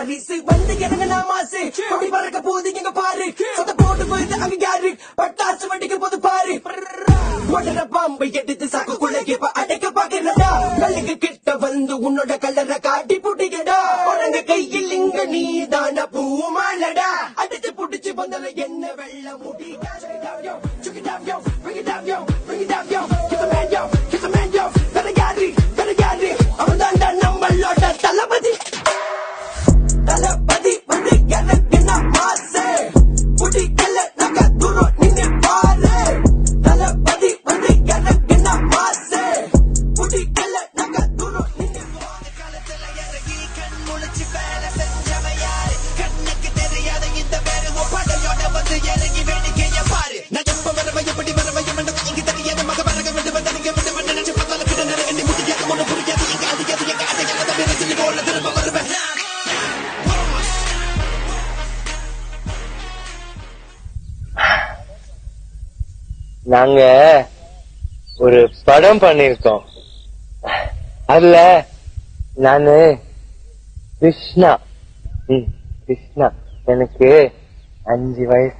வாரிசு வந்து எனக்கு நான் மாசு கொடி பறக்க போது எங்க பாரு சொந்த போட்டு போயிட்டு அங்க யாரு பட்டாசு வண்டிக்கு போது பாரு மொட்டர பாம்பை எடுத்து சாக்குக்குள்ள இப்ப அடைக்க பாக்கிறடா கல்லுக்கு கிட்ட வந்து உன்னோட கல்லற காட்டி புட்டிக்கடா உடங்க கையில் இங்க நீதான பூமாலடா அடிச்சு புடிச்சு வந்தல என்ன வெள்ள முடி அவன் தாண்டா நம்மளோட தளபதி தளபதி வந்து எனக்கு நான் மாசே புடிக்கல நக தூரம் நின்னு பாரு தளபதி வந்து எனக்கு நான் மாசே புடிக்கல நக தூரம் நின்னு காலத்துல இறங்கி கண் முழிச்சு வேலை செஞ்சவன் யாரு கண்ணுக்கு தெரியாத இந்த பேரு படையோட வந்து இறங்கி வேடிக்கைய பாரு நான் எப்ப வரவ எப்படி வரவ இங்க தெரியாத மக வரக விட்டு வந்தீங்க விட்டு வந்து நினைச்சு பத்தால கிட்ட நிறைய முடியாது ஒண்ணு புரியாது எங்க அதிகாது எங்க அடையாள வேலை செஞ்சு போல திரும்ப வருவேன் நாங்க ஒரு படம் பண்ணிருக்கோம். அதுல நானு கிருஷ்ணா கிருஷ்ணா எனக்கு 5 வயசு.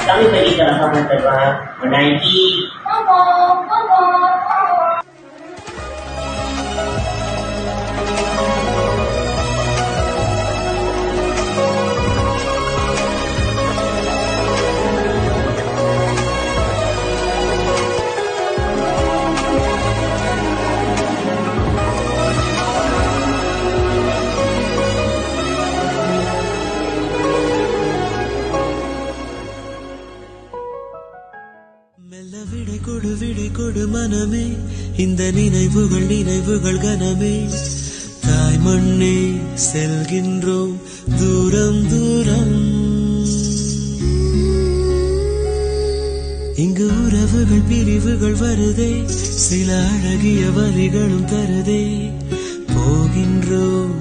Kami pergi ke lapangan terbang menaiki விடை கொடு மனமே இந்த நினைவுகள் கனமே தாய் மண்ணே செல்கின்றோம் தூரம் தூரம் இங்கு உறவுகள் பிரிவுகள் வருதே சில அழகிய வலிகளும் தருதே போகின்றோம்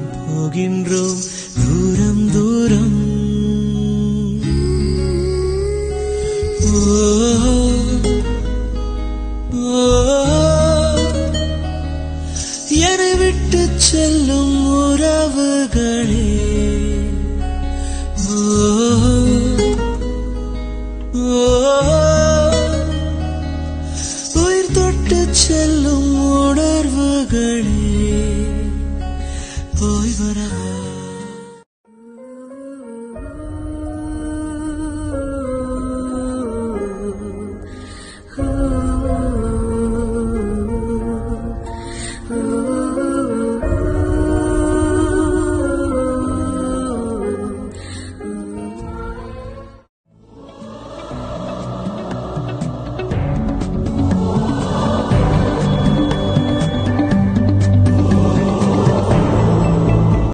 தூரம் தூரம் என்னை விட்டு செல்லும் உறவுகளே